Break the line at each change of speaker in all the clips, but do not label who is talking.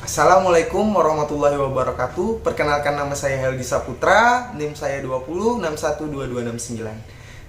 Assalamualaikum warahmatullahi wabarakatuh. Perkenalkan, nama saya Heldi Saputra, NIM saya 20612269.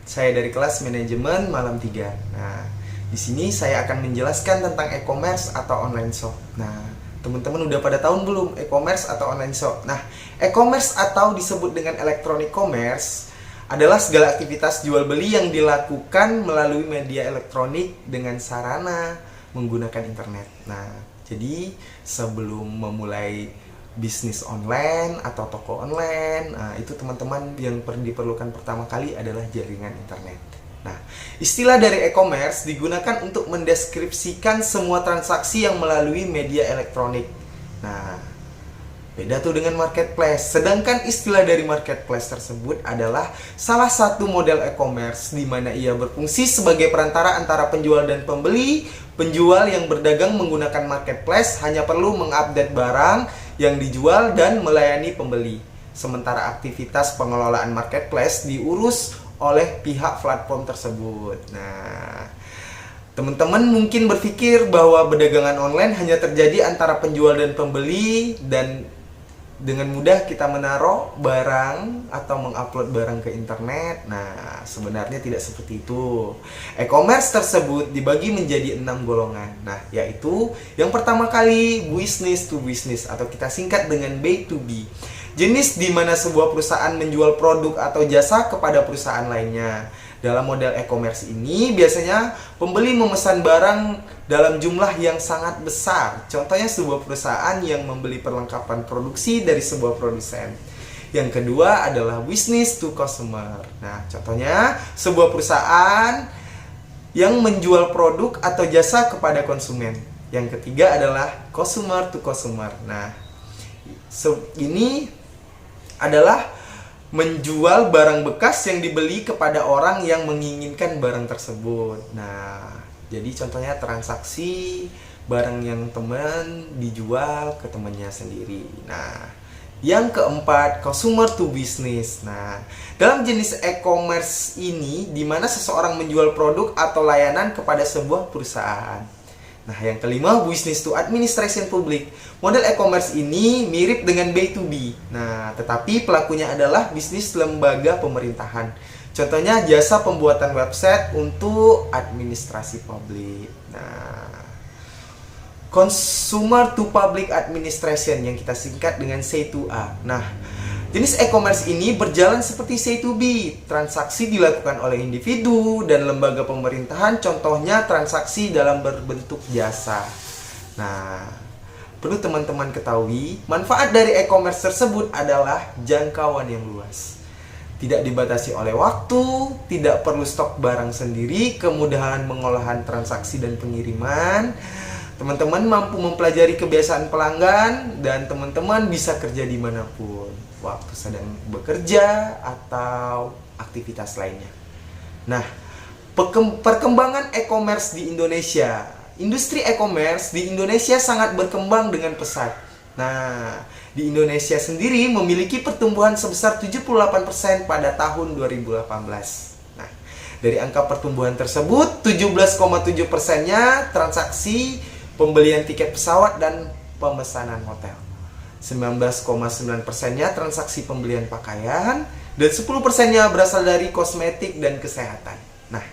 Saya dari kelas manajemen malam 3. Nah, di sini saya akan menjelaskan tentang e-commerce atau online shop. Nah, teman-teman udah pada tahu belum e-commerce atau online shop? Nah, e-commerce atau disebut dengan electronic commerce adalah segala aktivitas jual beli yang dilakukan melalui media elektronik dengan sarana menggunakan internet. Nah, jadi sebelum memulai bisnis online atau toko online, itu teman-teman yang diperlukan pertama kali adalah jaringan internet. Nah, istilah dari e-commerce digunakan untuk mendeskripsikan semua transaksi yang melalui media elektronik. Nah, beda tuh dengan marketplace. Sedangkan istilah dari marketplace tersebut adalah salah satu model e-commerce di mana ia berfungsi sebagai perantara antara penjual dan pembeli. Penjual yang berdagang menggunakan marketplace hanya perlu mengupdate barang yang dijual dan melayani pembeli. Sementara aktivitas pengelolaan marketplace diurus oleh pihak platform tersebut. Nah, teman-teman mungkin berpikir bahwa perdagangan online hanya terjadi antara penjual dan pembeli dan dengan mudah kita menaruh barang atau mengupload barang ke internet. Nah, sebenarnya tidak seperti itu. E-commerce tersebut dibagi menjadi 6 golongan. Nah, yaitu yang pertama kali business to business atau kita singkat dengan B2B. Jenis di mana sebuah perusahaan menjual produk atau jasa kepada perusahaan lainnya. Dalam model e-commerce ini biasanya pembeli memesan barang dalam jumlah yang sangat besar. Contohnya sebuah perusahaan yang membeli perlengkapan produksi dari sebuah produsen. Yang kedua adalah business to consumer. Nah, contohnya sebuah perusahaan yang menjual produk atau jasa kepada konsumen. Yang ketiga adalah consumer to consumer. Nah, ini adalah menjual barang bekas yang dibeli kepada orang yang menginginkan barang tersebut. Nah, jadi contohnya transaksi barang yang teman dijual ke temannya sendiri. Nah, yang keempat, consumer to business. Nah, dalam jenis e-commerce ini di mana seseorang menjual produk atau layanan kepada sebuah perusahaan. Nah, yang kelima, business to administration public. Model e-commerce ini mirip dengan B2B. Nah, tetapi pelakunya adalah bisnis lembaga pemerintahan. Contohnya jasa pembuatan website untuk administrasi publik. Nah, consumer to public administration yang kita singkat dengan C2A. Nah, jenis e-commerce ini berjalan seperti C2B. Transaksi dilakukan oleh individu dan lembaga pemerintahan, contohnya transaksi dalam berbentuk jasa. Nah, perlu teman-teman ketahui, manfaat dari e-commerce tersebut adalah jangkauan yang luas. Tidak dibatasi oleh waktu, tidak perlu stok barang sendiri, kemudahan pengolahan transaksi dan pengiriman. Teman-teman mampu mempelajari kebiasaan pelanggan dan teman-teman bisa kerja dimanapun, waktu sedang bekerja atau aktivitas lainnya. Nah, perkembangan e-commerce di Indonesia. Industri e-commerce di Indonesia sangat berkembang dengan pesat. Nah, di Indonesia sendiri memiliki pertumbuhan sebesar 78% pada tahun 2018. Nah, dari angka pertumbuhan tersebut, 17,7%-nya transaksi pembelian tiket pesawat dan pemesanan hotel. 19,9%-nya transaksi pembelian pakaian, dan 10%-nya berasal dari kosmetik dan kesehatan. Nah,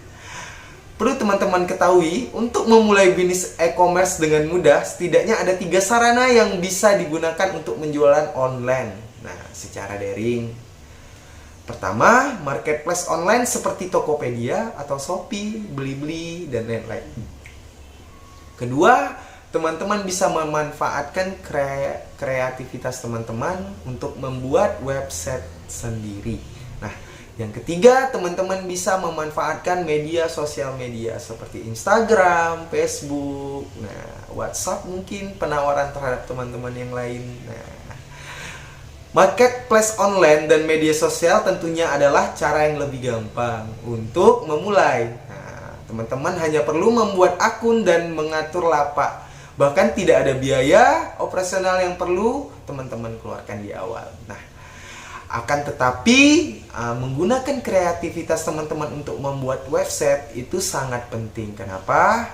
perlu teman-teman ketahui, untuk memulai bisnis e-commerce dengan mudah, setidaknya ada 3 sarana yang bisa digunakan untuk menjualan online. Nah, secara daring. Pertama, marketplace online seperti Tokopedia atau Shopee, Blibli, dan lain-lain. Kedua, teman-teman bisa memanfaatkan kreativitas teman-teman untuk membuat website sendiri. Nah, yang ketiga, teman-teman bisa memanfaatkan media sosial media seperti Instagram, Facebook, WhatsApp mungkin penawaran terhadap teman-teman yang lain. Nah, marketplace online dan media sosial tentunya adalah cara yang lebih gampang untuk memulai. Teman-teman hanya perlu membuat akun dan mengatur lapak. Bahkan tidak ada biaya operasional yang perlu teman-teman keluarkan di awal. Nah, akan tetapi menggunakan kreativitas teman-teman untuk membuat website itu sangat penting. Kenapa?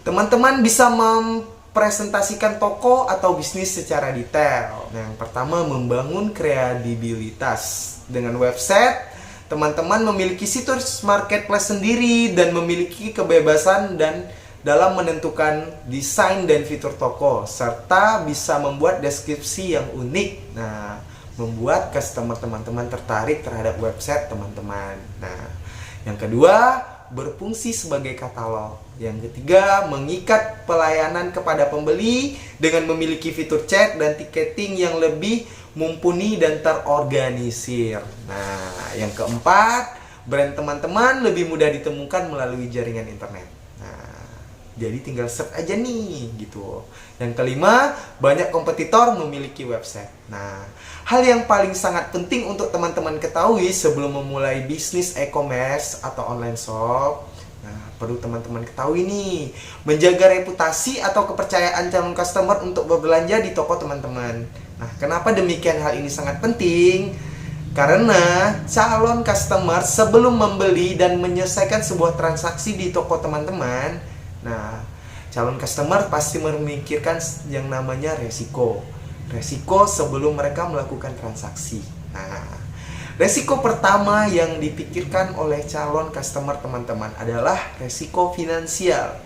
Teman-teman bisa presentasikan toko atau bisnis secara detail. Nah, yang pertama, membangun kredibilitas. Dengan website, teman-teman memiliki situs marketplace sendiri dan memiliki kebebasan dan dalam menentukan desain dan fitur toko, serta bisa membuat deskripsi yang unik. Nah, membuat customer teman-teman tertarik terhadap website teman-teman. Nah, yang kedua, berfungsi sebagai katalog. Yang ketiga, mengikat pelayanan kepada pembeli dengan memiliki fitur chat dan tiketing yang lebih mumpuni dan terorganisir. Nah, yang keempat, brand teman-teman lebih mudah ditemukan melalui jaringan internet. Nah, jadi tinggal search aja nih gitu. Yang kelima, banyak kompetitor memiliki website. Nah, hal yang paling sangat penting untuk teman-teman ketahui sebelum memulai bisnis e-commerce atau online shop, nah, perlu teman-teman ketahui nih, menjaga reputasi atau kepercayaan calon customer untuk berbelanja di toko teman-teman. Nah, kenapa demikian hal ini sangat penting? Karena calon customer sebelum membeli dan menyelesaikan sebuah transaksi di toko teman-teman, nah, calon customer pasti memikirkan yang namanya resiko. Resiko sebelum mereka melakukan transaksi. Nah, resiko pertama yang dipikirkan oleh calon customer teman-teman adalah resiko finansial.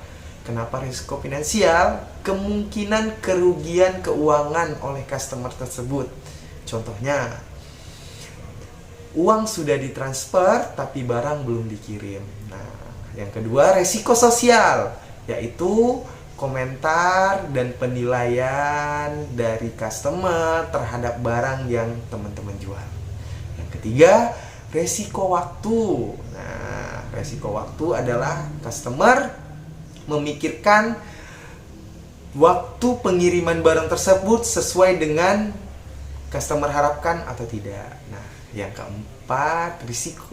Kenapa risiko finansial? Kemungkinan kerugian keuangan oleh customer tersebut. Contohnya, uang sudah ditransfer tapi barang belum dikirim. Nah, yang kedua, resiko sosial, yaitu komentar dan penilaian dari customer terhadap barang yang teman-teman jual. Yang ketiga, resiko waktu. Nah, resiko waktu adalah customer memikirkan waktu pengiriman barang tersebut sesuai dengan customer harapkan atau tidak. Nah, yang keempat,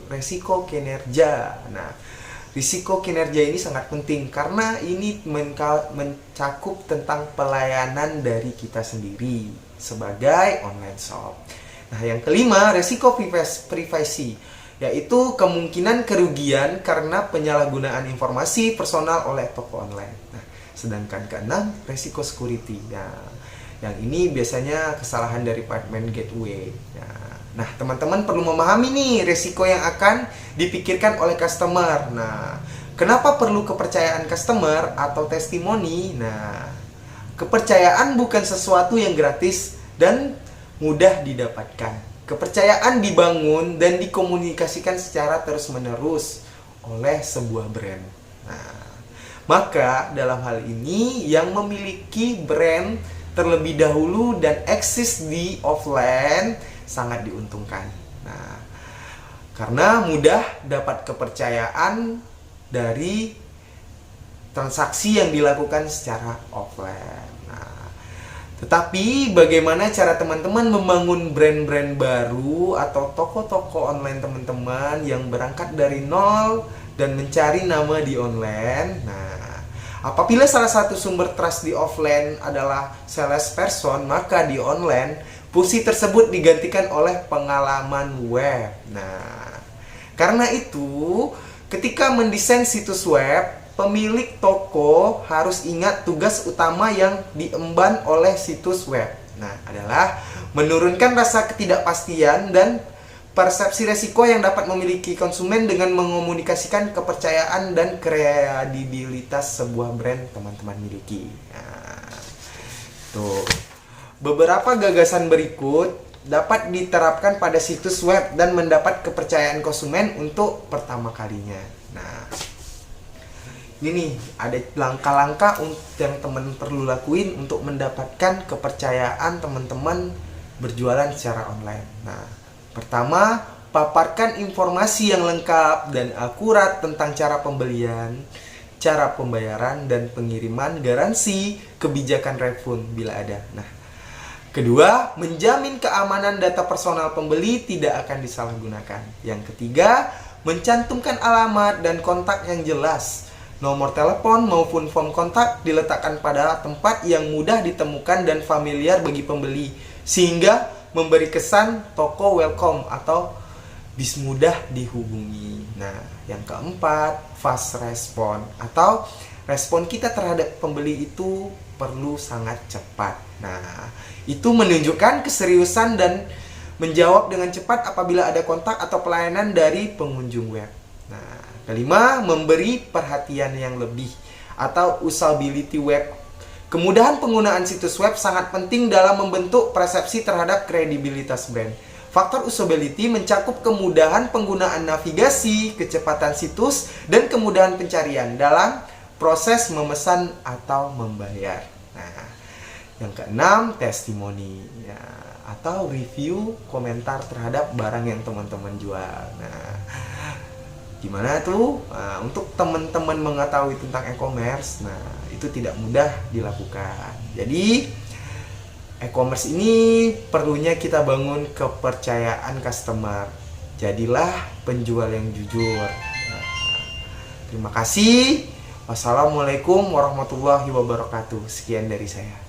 risiko kinerja. Nah, risiko kinerja ini sangat penting karena ini mencakup tentang pelayanan dari kita sendiri sebagai online shop. Nah, yang kelima, risiko privasi, yaitu kemungkinan kerugian karena penyalahgunaan informasi personal oleh toko online. Nah, sedangkan keenam, resiko security. Nah, yang ini biasanya kesalahan dari payment gateway. Nah, teman-teman perlu memahami nih resiko yang akan dipikirkan oleh customer. Nah, kenapa perlu kepercayaan customer atau testimoni? Nah, kepercayaan bukan sesuatu yang gratis dan mudah didapatkan. Kepercayaan dibangun dan dikomunikasikan secara terus-menerus oleh sebuah brand. Nah, maka dalam hal ini yang memiliki brand terlebih dahulu dan eksis di offline sangat diuntungkan. Nah, karena mudah dapat kepercayaan dari transaksi yang dilakukan secara offline. Tetapi bagaimana cara teman-teman membangun brand-brand baru atau toko-toko online teman-teman yang berangkat dari nol dan mencari nama di online? Nah, apabila salah satu sumber trust di offline adalah salesperson, maka di online fungsi tersebut digantikan oleh pengalaman web. Nah, karena itu ketika mendesain situs web, pemilik toko harus ingat tugas utama yang diemban oleh situs web. Nah, adalah menurunkan rasa ketidakpastian dan persepsi resiko yang dapat memiliki konsumen dengan mengomunikasikan kepercayaan dan kredibilitas sebuah brand teman-teman miliki. Nah, tuh. Beberapa gagasan berikut dapat diterapkan pada situs web dan mendapat kepercayaan konsumen untuk pertama kalinya. Nah, ini nih, ada langkah-langkah yang teman perlu lakuin untuk mendapatkan kepercayaan teman-teman berjualan secara online. Nah, pertama, paparkan informasi yang lengkap dan akurat tentang cara pembelian, cara pembayaran, dan pengiriman, garansi, kebijakan refund bila ada. Nah, kedua, menjamin keamanan data personal pembeli tidak akan disalahgunakan. Yang ketiga, mencantumkan alamat dan kontak yang jelas. Nomor telepon maupun form kontak diletakkan pada tempat yang mudah ditemukan dan familiar bagi pembeli, sehingga memberi kesan toko welcome atau bis mudah dihubungi. Nah, yang keempat, fast respon atau respon kita terhadap pembeli itu perlu sangat cepat. Nah, itu menunjukkan keseriusan dan menjawab dengan cepat apabila ada kontak atau pelayanan dari pengunjung web. Nah, kelima, memberi perhatian yang lebih atau usability web. Kemudahan penggunaan situs web sangat penting dalam membentuk persepsi terhadap kredibilitas brand. Faktor usability mencakup kemudahan penggunaan navigasi, kecepatan situs, dan kemudahan pencarian dalam proses memesan atau membayar. Nah, yang keenam, testimoni ya, atau review, komentar terhadap barang yang teman-teman jual. Nah, gimana tuh? Nah, untuk teman-teman mengetahui tentang e-commerce, nah itu tidak mudah dilakukan. Jadi e-commerce ini perlunya kita bangun kepercayaan customer. Jadilah penjual yang jujur. Nah, terima kasih. Wassalamualaikum warahmatullahi wabarakatuh. Sekian dari saya.